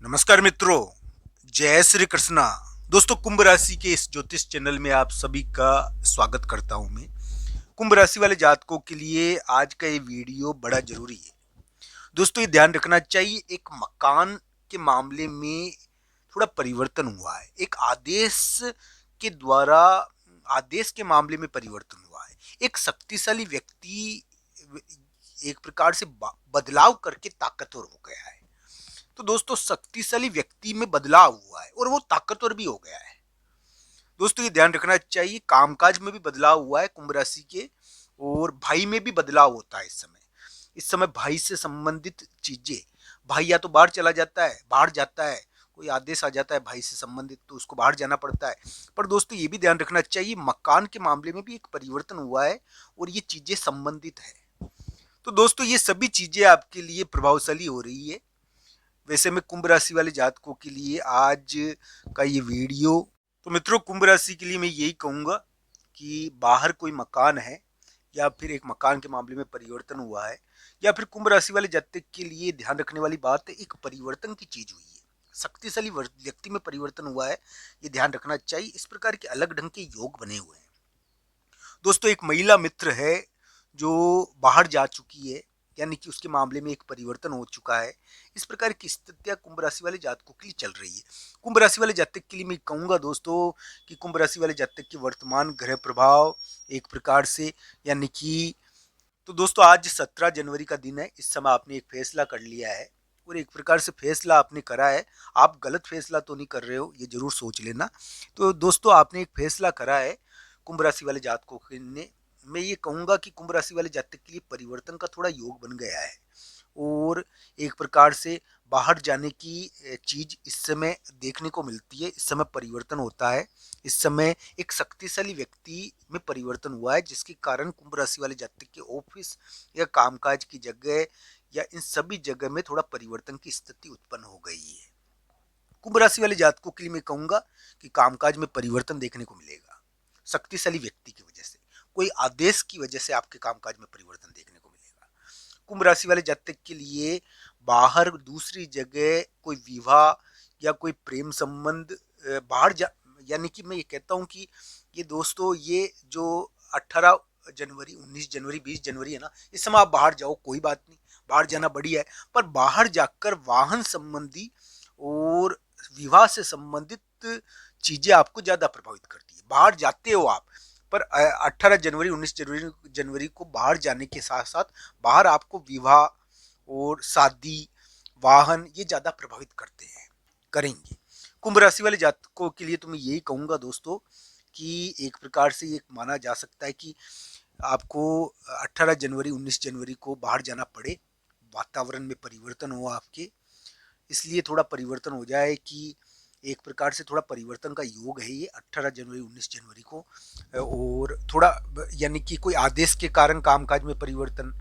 नमस्कार मित्रों, जय श्री कृष्णा। दोस्तों, कुंभ राशि के इस ज्योतिष चैनल में आप सभी का स्वागत करता हूं मैं। कुंभ राशि वाले जातकों के लिए आज का ये वीडियो बड़ा जरूरी है। दोस्तों, ये ध्यान रखना चाहिए, एक मकान के मामले में थोड़ा परिवर्तन हुआ है। एक के द्वारा आदेश के मामले में परिवर्तन हुआ है। एक शक्तिशाली व्यक्ति एक प्रकार से बदलाव करके ताकतवर हो गया है। तो दोस्तों, शक्तिशाली व्यक्ति में बदलाव हुआ है और वो ताकतवर भी हो गया है। दोस्तों, ये ध्यान रखना चाहिए, कामकाज में भी बदलाव हुआ है कुंभ राशि के, और भाई में भी बदलाव होता है इस समय भाई से संबंधित चीजें, भाई या तो बाहर चला जाता है, बाहर जाता है, कोई आदेश आ जाता है भाई से संबंधित तो उसको बाहर जाना पड़ता है। पर दोस्तों, ये भी ध्यान रखना चाहिए, मकान के मामले में भी एक परिवर्तन हुआ है और ये चीजें संबंधित है। तो दोस्तों, ये सभी चीजें आपके लिए प्रभावशाली हो रही है। वैसे में कुंभ राशि वाले जातकों के लिए आज का ये वीडियो, तो मित्रों, कुंभ राशि के लिए मैं यही कहूंगा कि बाहर कोई मकान है या फिर एक मकान के मामले में परिवर्तन हुआ है, या फिर कुंभ राशि वाले जातक के लिए ध्यान रखने वाली बात है, एक परिवर्तन की चीज हुई है, शक्तिशाली व्यक्ति में परिवर्तन हुआ है। ये ध्यान रखना चाहिए। इस प्रकार के अलग ढंग के योग बने हुए हैं। दोस्तों, एक महिला मित्र है जो बाहर जा चुकी है, यानी कि उसके मामले में एक परिवर्तन हो चुका है। इस प्रकार की स्थितियां कुंभ राशि वाले जातकों के लिए चल रही है। कुंभ राशि वाले जातक के लिए मैं कहूंगा दोस्तों कि कुंभ राशि वाले जातक के वर्तमान ग्रह प्रभाव एक प्रकार से, यानी कि, तो दोस्तों, आज 17 जनवरी का दिन है। इस समय आपने एक फैसला कर लिया है और एक प्रकार से फैसला आपने करा है। आप गलत फैसला तो नहीं कर रहे हो, ये जरूर सोच लेना। तो दोस्तों, आपने एक फैसला करा है कुंभ राशि वाले जातकों के ने। मैं ये कहूंगा कि कुंभ राशि वाले जातक के लिए परिवर्तन का थोड़ा योग बन गया है और एक प्रकार से बाहर जाने की चीज इस समय देखने को मिलती है। इस समय परिवर्तन होता है। इस समय एक शक्तिशाली व्यक्ति में परिवर्तन हुआ है, जिसके कारण कुंभ राशि वाले जातक के ऑफिस या कामकाज की जगह या इन सभी जगह में थोड़ा परिवर्तन की स्थिति उत्पन्न हो गई है। कुंभ राशि वाले जातकों के लिए मैं कहूंगा कि कामकाज में परिवर्तन देखने को मिलेगा, शक्तिशाली व्यक्ति की वजह से, कोई आदेश की वजह से आपके कामकाज में परिवर्तन देखने को मिलेगा। कुंभ राशि वाले जातक के लिए बाहर दूसरी जगह कोई विवाह या कोई प्रेम संबंध बाहर जा, यानी कि मैं ये कहता हूं कि ये दोस्तों, ये जो 18 जनवरी, 19 जनवरी, 20 जनवरी है ना, इस समय आप बाहर जाओ, कोई बात नहीं, बाहर जाना बढ़िया है। पर बाहर जाकर वाहन संबंधी और विवाह से संबंधित चीजें आपको ज्यादा प्रभावित करती है। बाहर जाते हो आप, पर 18 जनवरी, 19 जनवरी को बाहर जाने के साथ साथ बाहर आपको विवाह और शादी, वाहन, ये ज्यादा प्रभावित करते हैं, करेंगे। कुंभ राशि वाले जातकों के लिए तो मैं यही कहूंगा दोस्तों कि एक प्रकार से ये माना जा सकता है कि आपको 18 जनवरी, 19 जनवरी को बाहर जाना पड़े, वातावरण में परिवर्तन हो आपके, इसलिए थोड़ा परिवर्तन हो जाए कि एक प्रकार से थोड़ा परिवर्तन का योग है ये 18 जनवरी, 19 जनवरी को। और थोड़ा, यानी कि कोई आदेश के कारण कामकाज में परिवर्तन,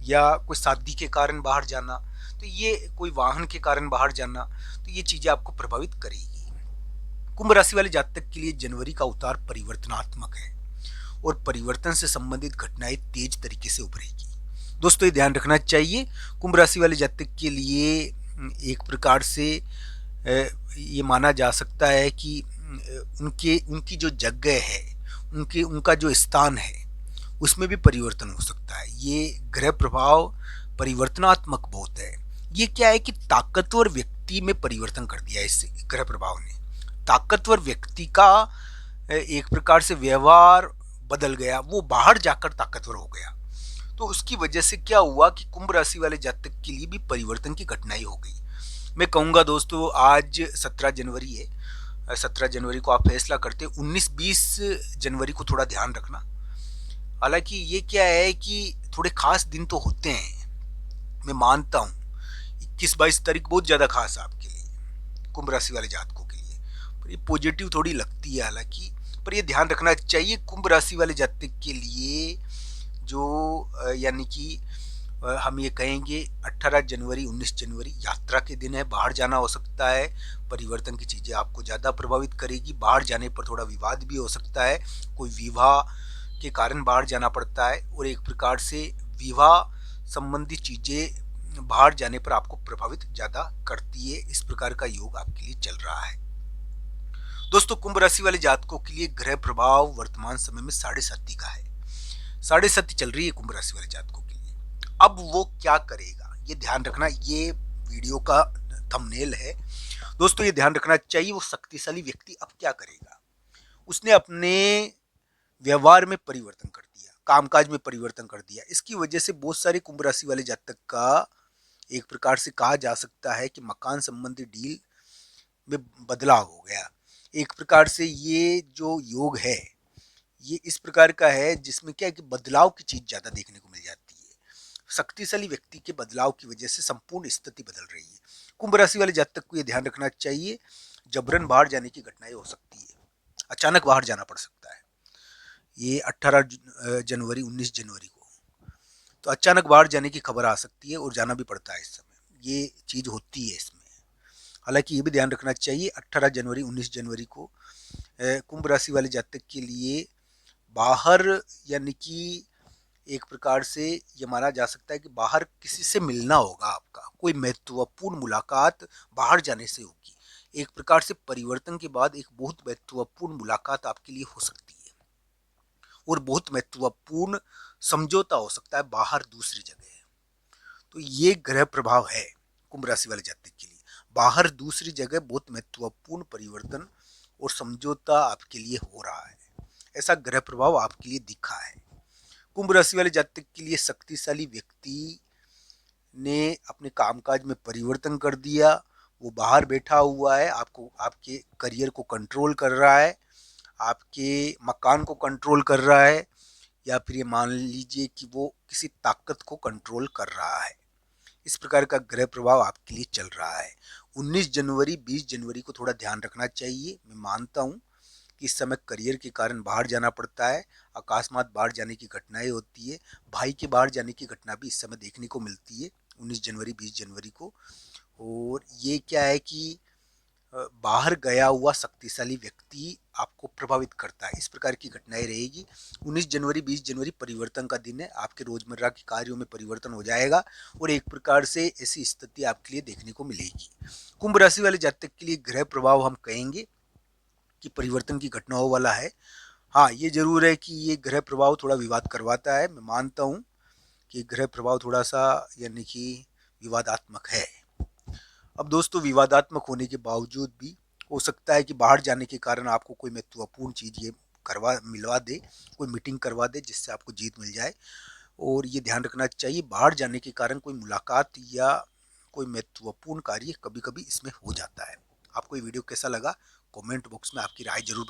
या कोई शादी के कारण बाहर जाना, तो ये कोई वाहन के कारण बाहर जाना, तो ये चीजें आपको प्रभावित करेगी। कुंभ राशि वाले जातक के लिए जनवरी का उतार परिवर्तनात्मक है और परिवर्तन से संबंधित घटनाएं तेज तरीके से उभरेगी। दोस्तों, ये ध्यान रखना चाहिए, कुंभ राशि वाले जातक के लिए एक प्रकार से ये माना जा सकता है कि उनकी जो जगह है, उनका जो स्थान है, उसमें भी परिवर्तन हो सकता है। ये ग्रह प्रभाव परिवर्तनात्मक बहुत है। ये क्या है कि ताकतवर व्यक्ति में परिवर्तन कर दिया है इस ग्रह प्रभाव ने। ताकतवर व्यक्ति का एक प्रकार से व्यवहार बदल गया, वो बाहर जाकर ताकतवर हो गया। तो उसकी वजह से क्या हुआ कि कुंभ राशि वाले जातक के लिए भी परिवर्तन की घटनाएं हो गई। मैं कहूंगा दोस्तों, आज 17 जनवरी है, 17 जनवरी को आप फैसला करते, 19-20 जनवरी को थोड़ा ध्यान रखना। हालांकि ये क्या है कि थोड़े खास दिन तो होते हैं, मैं मानता हूँ 21-22 तारीख बहुत ज्यादा खास है आपके लिए, कुंभ राशि वाले जातकों के लिए, पर ये पॉजिटिव थोड़ी लगती है हालांकि। पर ये ध्यान रखना चाहिए, कुंभ राशि वाले जातक के लिए जो यानी कि हम ये कहेंगे 18 जनवरी, 19 जनवरी यात्रा के दिन है, बाहर जाना हो सकता है, परिवर्तन की चीजें आपको ज्यादा प्रभावित करेगी। बाहर जाने पर थोड़ा विवाद भी हो सकता है, कोई विवाह के कारण बाहर जाना पड़ता है और एक प्रकार से विवाह संबंधी चीजें बाहर जाने पर आपको प्रभावित ज़्यादा करती है। इस प्रकार का योग आपके लिए चल रहा है। दोस्तों, कुंभ राशि वाले जातकों के लिए ग्रह प्रभाव वर्तमान समय में 7.5 का है। 7.5 चल रही है कुंभ राशि वाले जातकों के लिए। अब वो क्या करेगा, ये ध्यान रखना। ये वीडियो का थंबनेल है दोस्तों, ये ध्यान रखना चाहिए। वो शक्तिशाली व्यक्ति अब क्या करेगा? उसने अपने व्यवहार में परिवर्तन कर दिया, कामकाज में परिवर्तन कर दिया। इसकी वजह से बहुत सारे कुंभ राशि वाले जातक का एक प्रकार से कहा जा सकता है कि मकान संबंधी डील में बदलाव हो गया। एक प्रकार से ये जो योग है, ये इस प्रकार का है जिसमें क्या है कि बदलाव की चीज ज्यादा देखने को मिल जाती है। शक्तिशाली व्यक्ति के बदलाव की वजह से संपूर्ण स्थिति बदल रही है। कुंभ राशि वाले जातक को यह ध्यान रखना चाहिए, जबरन बाहर जाने की घटनाएं हो सकती है। अचानक बाहर जाना पड़ सकता है। ये 18 जनवरी 19 जनवरी को तो अचानक बाहर जाने की खबर आ सकती है और जाना भी पड़ता है। इस समय ये चीज होती है इसमें। हालांकि ये भी ध्यान रखना चाहिए 18 जनवरी 19 जनवरी को कुंभ राशि वाले जातक के लिए बाहर, यानी कि एक प्रकार से ये माना जा सकता है कि बाहर किसी से मिलना होगा। आपका कोई महत्वपूर्ण मुलाकात बाहर जाने से होगी। एक प्रकार से परिवर्तन के बाद एक बहुत महत्वपूर्ण मुलाकात आपके लिए हो सकती है और बहुत महत्वपूर्ण समझौता हो सकता है बाहर दूसरी जगह। तो ये ग्रह प्रभाव है कुंभ राशि वाले जातक के लिए। बाहर दूसरी जगह बहुत महत्वपूर्ण परिवर्तन और समझौता आपके लिए हो रहा है। ऐसा ग्रह प्रभाव आपके लिए दिखा है। कुंभ राशि वाले जातक के लिए शक्तिशाली व्यक्ति ने अपने कामकाज में परिवर्तन कर दिया। वो बाहर बैठा हुआ है, आपको आपके करियर को कंट्रोल कर रहा है, आपके मकान को कंट्रोल कर रहा है, या फिर ये मान लीजिए कि वो किसी ताकत को कंट्रोल कर रहा है। इस प्रकार का ग्रह प्रभाव आपके लिए चल रहा है। 19 जनवरी 20 जनवरी को थोड़ा ध्यान रखना चाहिए। मैं मानता हूँ कि इस समय करियर के कारण बाहर जाना पड़ता है, अकस्मात बाहर जाने की घटनाएं होती है। भाई के बाहर जाने की घटना भी इस समय देखने को मिलती है 19 जनवरी 20 जनवरी को। और ये क्या है कि बाहर गया हुआ शक्तिशाली व्यक्ति आपको प्रभावित करता है। इस प्रकार की घटनाएं रहेगी। 19 जनवरी 20 जनवरी परिवर्तन का दिन है। आपके रोजमर्रा के कार्यों में परिवर्तन हो जाएगा और एक प्रकार से ऐसी स्थिति आपके लिए देखने को मिलेगी। कुंभ राशि वाले जातक के लिए ग्रह प्रभाव हम कहेंगे कि परिवर्तन की घटनाओं वाला है। हाँ, ये जरूर है कि ये ग्रह प्रभाव थोड़ा विवाद करवाता है। मैं मानता हूँ कि ग्रह प्रभाव थोड़ा सा, यानी कि विवादात्मक है। अब दोस्तों, विवादात्मक होने के बावजूद भी हो सकता है कि बाहर जाने के कारण आपको कोई महत्वपूर्ण चीज़ ये मिलवा दे, कोई मीटिंग करवा दे जिससे आपको जीत मिल जाए। और ये ध्यान रखना चाहिए, बाहर जाने के कारण कोई मुलाकात या कोई महत्वपूर्ण कार्य कभी कभी इसमें हो जाता है। आपको ये वीडियो कैसा लगा, कमेंट बॉक्स में आपकी राय जरूर बताएं।